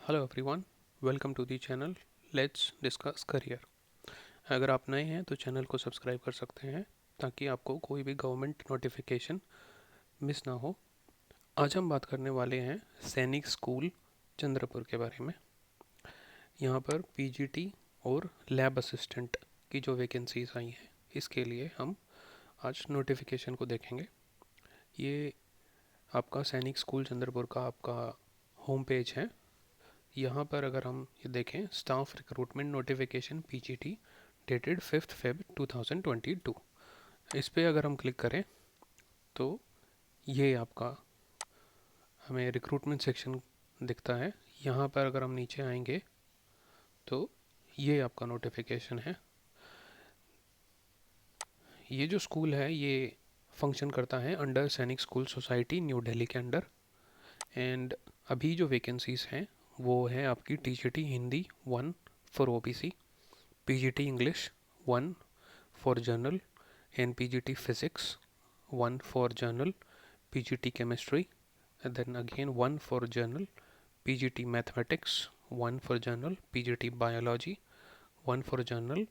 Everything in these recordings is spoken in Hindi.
Hello everyone, welcome to the channel let's discuss career. अगर आप नए हैं तो चैनल को सब्सक्राइब कर सकते हैं ताकि आपको कोई भी गवर्नमेंट नोटिफिकेशन मिस ना हो। आज हम बात करने वाले हैं सैनिक स्कूल चंद्रपुर के बारे में। यहाँ पर पीजीटी और लैब असिस्टेंट की जो वैकेंसीज आई हैं इसके लिए हम आज नोटिफिकेशन को देखेंगे। ये आपका सैनिक स्कूल चंद्रपुर का आपका होम पेज है। यहाँ पर अगर हम ये देखें, staff recruitment notification PGT dated 5 Feb 2022, इस पर अगर हम क्लिक करें तो ये आपका हमें रिक्रूटमेंट सेक्शन दिखता है। यहाँ पर अगर हम नीचे आएंगे तो ये आपका नोटिफिकेशन है। ये जो स्कूल है ये फंक्शन करता है अंडर सैनिक स्कूल सोसाइटी न्यू दिल्ली के अंडर। एंड अभी जो वैकेंसीज हैं वो है आपकी TGT Hindi 1 for OBC, PGT English 1 for general, and PGT Physics 1 for Journal, PGT Chemistry, and then again 1 for Journal, PGT Mathematics 1 for Journal, PGT Biology 1 for Journal,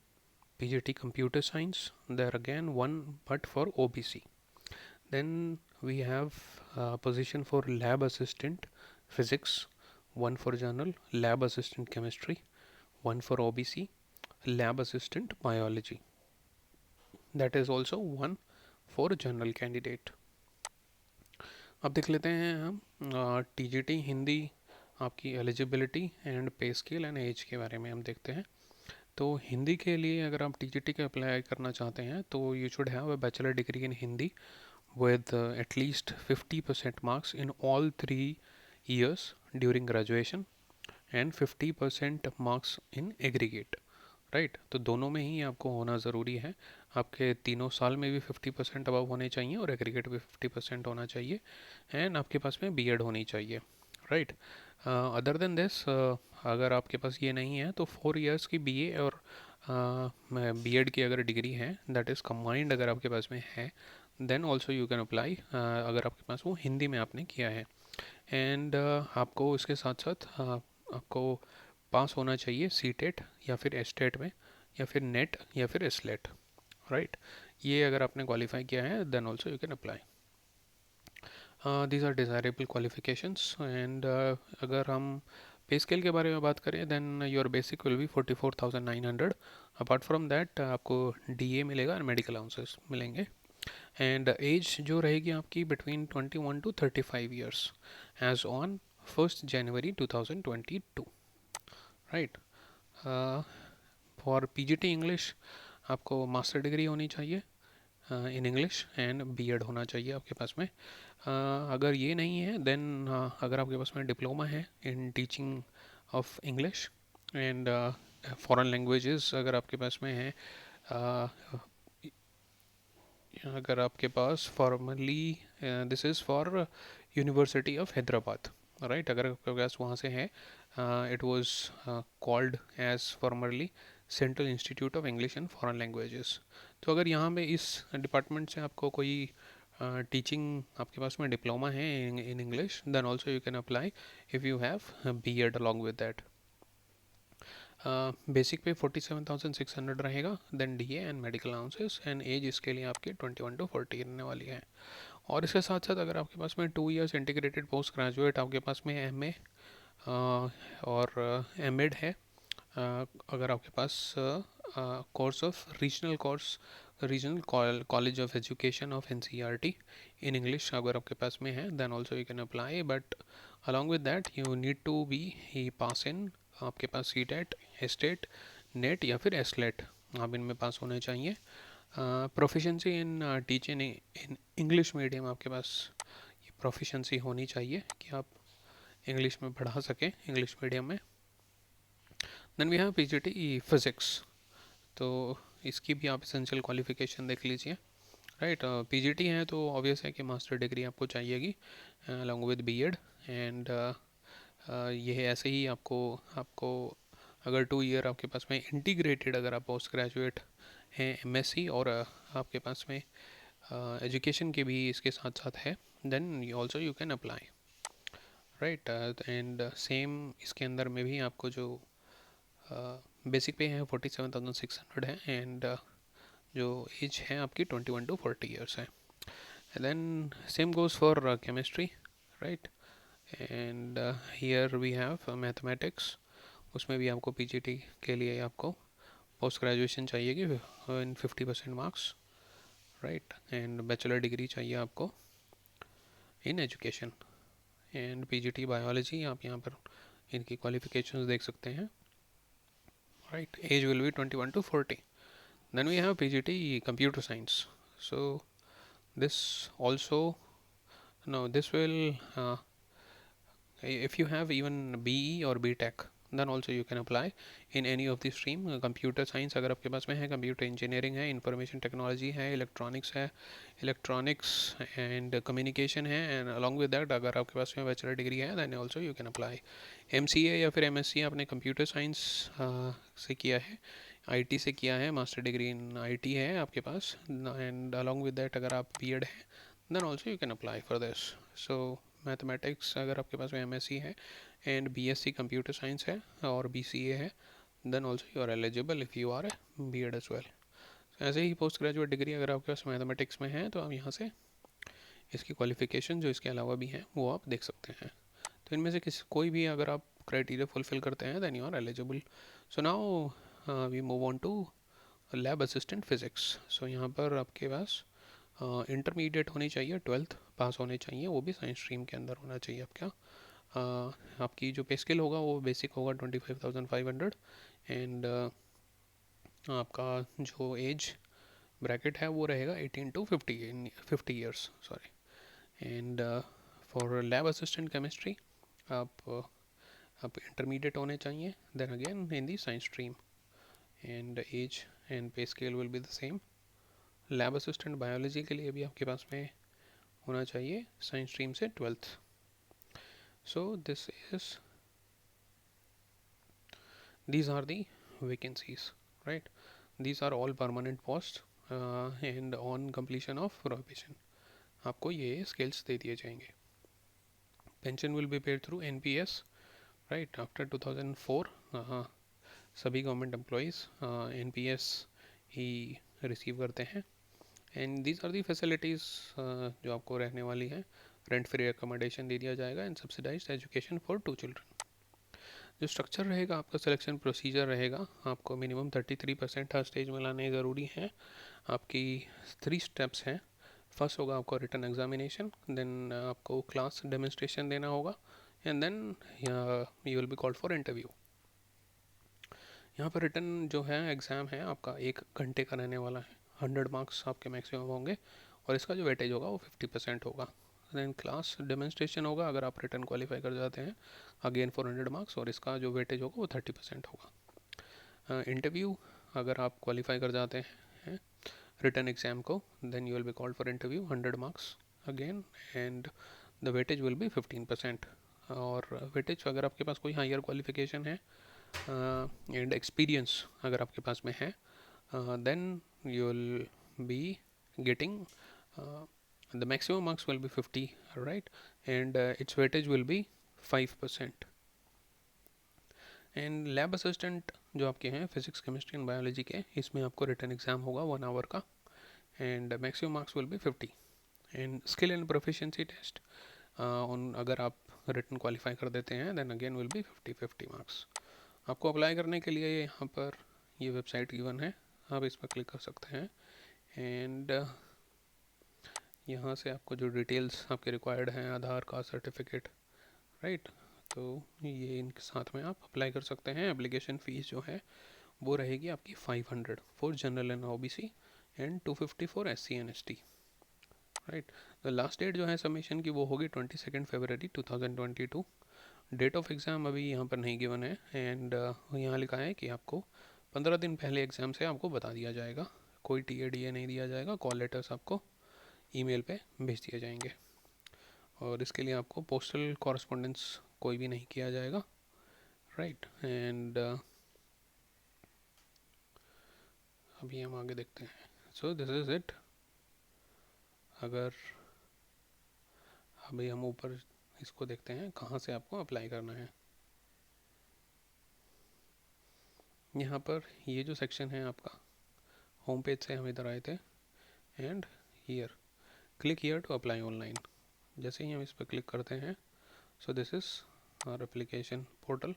PGT Computer Science, there again 1 but for OBC. Then we have position for Lab Assistant Physics 1 for Journal, Lab Assistant Chemistry 1 for OBC, Lab Assistant Biology, that is also 1 for General Candidate. अब देख लेते हैं हम टीजीटी हिंदी आपकी eligibility and pay scale and age के बारे में हम देखते हैं। तो हिंदी के लिए अगर आप टीजीटी के अप्लाई करना चाहते हैं तो you should have a bachelor degree in Hindi with at least 50% marks in all 3 years during graduation and 50% marks in aggregate, right. तो दोनों में ही आपको होना ज़रूरी है। आपके तीनों साल में भी 50% अबव होने चाहिए और एग्रीगेट भी 50% होना चाहिए एंड आपके पास में बीएड होनी चाहिए, राइट। अदर देन दिस अगर आपके पास ये नहीं है तो 4 years की बीए और बीएड की अगर डिग्री है दैट इज़ कंबाइंड अगर आपके पास में है then also you can apply, अगर आपके पास वो हिंदी में आपने किया है। एंड आपको इसके साथ साथ आपको पास होना चाहिए सीटेट या फिर एस्टेट में या फिर नेट या फिर एसलेट, राइट। ये अगर आपने क्वालिफाई किया है then also you can apply. These are desirable qualifications. And अगर हम पे स्केल के बारे में बात करें then your basic will be 44,900। Apart from that आपको डीए मिलेगा और मेडिकल अलाउंसेस मिलेंगे। एंड एज जो रहेगी आपकी between 21 to 35 years age on 1 January 2022, right. For PGT English आपको मास्टर डिग्री होनी चाहिए इन इंग्लिश एंड बीएड होना चाहिए आपके पास में। अगर ये नहीं है देन अगर आपके पास में डिप्लोमा है in teaching of English and foreign languages अगर आपके पास में है, अगर आपके पास formally this is for university of Hyderabad, right. अगर आपके पास वहाँ से है it was called as formerly central institute of English and foreign languages. तो अगर यहाँ पे इस डिपार्टमेंट से आपको कोई टीचिंग आपके पास में डिप्लोमा है in English then also you can apply if you have B Ed along with that. Basic pay 47,600 रहेगा, then DA and medical allowances and age इसके लिए आपकी 21 to 40 रहने वाली है। और इसके साथ साथ अगर आपके पास में 2 years इंटीग्रेटेड पोस्ट ग्रेजुएट आपके पास में एमए और एमएड है, अगर आपके पास course of regional college of education of NCERT in English अगर आपके पास में है then also you can apply, but along with that you need to be ही पास इन, आपके पास सी टेट एस्टेट नेट या फिर एसलेट आप इनमें पास होने चाहिए। Proficiency in teaching in English medium आपके पास ये प्रोफिशेंसी होनी चाहिए कि आप इंग्लिश में पढ़ा सकें इंग्लिश मीडियम में। Then we have PGT physics, तो इसकी भी आप एसेंशियल क्वालिफिकेशन देख लीजिए, राइट। पीजीटी है तो ऑब्वियस है कि मास्टर डिग्री आपको चाहिएगी अलॉन्ग विद बीएड एंड ये ऐसे ही आपको आपको अगर 2 year आपके पास में इंटीग्रेटेड अगर आप पोस्ट ग्रेजुएट हैं एमएससी और आपके पास में एजुकेशन के भी इसके साथ साथ है then also you can apply. Right. And same इसके अंदर में भी आपको जो बेसिक पे है 47,600 है, एंड जो एज है आपकी 21 to 40 ईयर्स है। And then same goes for chemistry, right. And here we have mathematics, उसमें भी आपको पीजीटी के लिए आपको पोस्ट ग्रेजुएशन चाहिए कि in 50% marks, right. And bachelor degree चाहिए आपको in education. And PGT biology, आप यहाँ पर इनकी क्वालिफिकेशंस देख सकते हैं, right. Age will be 21 to 40। Then we have PGT computer science. So this also, no, this will if you have even BE or BTech, then also you can apply in any of the stream। Computer science अगर आपके पास में है, कंप्यूटर इंजीनियरिंग है, इंफॉर्मेशन टेक्नोलॉजी है, इलेक्ट्रॉनिक्स है, इलेक्ट्रॉनिक्स एंड कम्युनिकेशन है, एंड अलॉन्ग विद दैट अगर आपके पास में बैचलर डिग्री है, then also you can apply. MCA या फिर एमएससी आपने कंप्यूटर साइंस से किया है, आईटी से किया है, मास्टर डिग्री इन आईटी है आपके पास, एंड अलॉन्ग विद दैट अगर आप B Ed, then also you can apply for this. So mathematics अगर आपके पास में एमएससी है एंड बीएससी कंप्यूटर साइंस है और बीसीए है, then also you are eligible if you are B Ed as. Well ही पोस्ट ग्रेजुएट डिग्री अगर आपके पास मैथमेटिक्स में है, तो आप यहाँ से इसकी क्वालिफिकेशन जो इसके अलावा भी हैं वो आप देख सकते हैं। तो इनमें से कोई भी अगर आप क्राइटेरिया फुलफिल करते हैं, then you are eligible. So now we move on to lab assistant physics. So यहाँ पर आपके पास इंटरमीडिएट होनी चाहिए, 12th पास होने चाहिए, वो भी साइंस स्ट्रीम के अंदर होना चाहिए आपका। आपकी जो पे स्केल होगा वो बेसिक होगा 25,500, एंड आपका जो एज ब्रैकेट है वो रहेगा 18 to 50 years, sorry. And for lab assistant chemistry आप इंटरमीडिएट होने चाहिए, then again in the science stream, and age and pay scale will be the same. Lab assistant biology के लिए भी आपके पास में होना चाहिए साइंस स्ट्रीम से 12th। So this is, these are the vacancies, right? These are all permanent posts and on completion of probation आपको ये स्किल्स दे दिए जाएंगे। Pension will be paid through NPS, right. After 2004 सभी गवर्नमेंट एम्प्लॉयज़ एनपीएस ही रिसीव करते हैं। And these are the facilities जो आपको रहने वाली हैं। रेंट फ्री अकोमोडेशन दे दिया जाएगा and subsidised education for 2 children. जो स्ट्रक्चर रहेगा आपका, सिलेक्शन प्रोसीजर रहेगा, आपको मिनिमम 33% हर स्टेज में लाने ज़रूरी हैं। आपकी 3 स्टेप्स हैं। फर्स्ट होगा आपको रिटन एग्जामिनेशन, देन आपको क्लास डेमोन्स्ट्रेशन देना होगा, and then you will be called for interview. यहाँ पर रिटन जो है एग्ज़ाम है आपका 1 घंटे का रहने वाला है, 100 मार्क्स आपके मैक्सिमम होंगे, और इसका जो वेटेज होगा वो 50% होगा। देन क्लास डेमोन्स्ट्रेशन होगा अगर आप रिटर्न क्वालिफाई कर जाते हैं, अगेन 400 मार्क्स, और इसका जो वेटेज होगा वो 30% होगा। इंटरव्यू अगर आप क्वालिफाई कर जाते हैं रिटर्न एग्जाम को, then you will be called for interview, 100 marks again, and the weightage will be 15%। और वेटेज अगर आपके पास कोई हायर क्वालिफिकेशन है एंड एक्सपीरियंस अगर आपके पास में है, then you will be getting the maximum marks will be 50, right, and its weightage will be 5%। And lab assistant जो आपके हैं फिजिक्स केमिस्ट्री एंड बायोलॉजी के, इसमें आपको रिटर्न एग्जाम होगा 1 आवर का, and maximum marks will be 50। And skill and proficiency test उन अगर आप रिटर्न क्वालिफाई कर देते हैं, then again will be 50 marks. आपको अप्लाई करने के लिए यहाँ पर ये वेबसाइट गिवन है, आप इस पर क्लिक कर सकते हैं, एंड यहाँ से आपको जो डिटेल्स आपके रिक्वायर्ड हैं, आधार कार्ड सर्टिफिकेट, राइट, तो ये इनके साथ में आप अप्लाई कर सकते हैं। एप्लीकेशन फ़ीस जो है वो रहेगी आपकी 500 for general and OBC and 250 for SC and ST, right. The last date जो है सबमिशन की वो होगी 22 फरवरी 2022। डेट ऑफ एग्ज़ाम अभी यहाँ पर नहीं गिवन है, एंड यहाँ लिखा है कि आपको 15 दिन पहले एग्ज़ाम से आपको बता दिया जाएगा, कोई टीए नहीं दिया जाएगा, कॉल लेटर्स आपको ईमेल पे भेज दिए जाएंगे, और इसके लिए आपको पोस्टल कॉरस्पॉन्डेंस कोई भी नहीं किया जाएगा, राइट। एंड अभी हम आगे देखते हैं। So this is it. अगर अभी हम ऊपर इसको देखते हैं कहाँ से आपको अप्लाई करना है। यहाँ पर ये जो सेक्शन है आपका, होम पेज से हम इधर आए थे, and here click here to apply online. जैसे ही हम इस पर क्लिक करते हैं, so this is our application portal,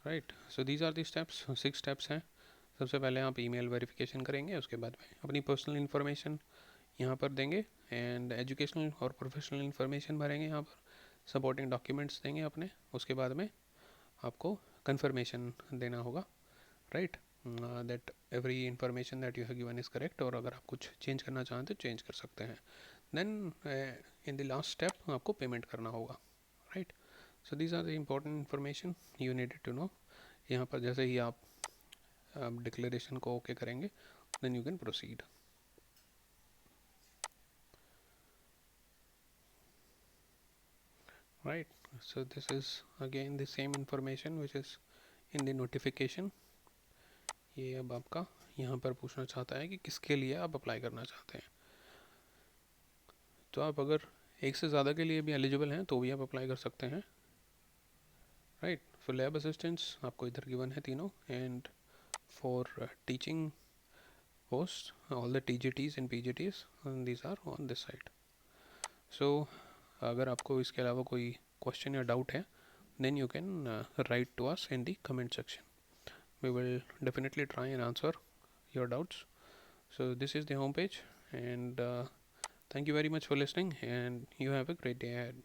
right. So these are the steps, 6 steps हैं। सबसे पहले आप ईमेल वेरिफिकेशन करेंगे, उसके बाद में अपनी पर्सनल इन्फॉर्मेशन यहाँ पर देंगे, एंड एजुकेशनल और प्रोफेशनल इन्फॉर्मेशन भरेंगे यहाँ पर, सपोर्टिंग डॉक्यूमेंट्स देंगे अपने। उसके बाद में आपको कंफर्मेशन देना होगा, right, that every information that you have given is correct, और अगर आप कुछ चेंज करना चाहें तो चेंज कर सकते हैं। Then in the last step आपको पेमेंट करना होगा, right. So these are the important information you needed to know. यहाँ पर जैसे ही आप डिक्लेरेशन को ओके करेंगे, then you can proceed. Right, so this is again the same information which is in the notification। ये अब आपका यहाँ पर पूछना चाहता है कि किसके लिए आप अप्लाई करना चाहते हैं। तो आप अगर एक से ज़्यादा के लिए भी एलिजिबल हैं तो भी आप अप्लाई कर सकते हैं, राइट। फॉर लैब असिस्टेंट्स आपको इधर गिवन है तीनों, and for teaching post all the TGTs and PGTs these are on this side. So अगर आपको इसके अलावा कोई क्वेश्चन या डाउट है, then you can write to us in the comment section. We will definitely try and answer your doubts. So this is the home page, and thank you very much for listening, and you have a great day ahead.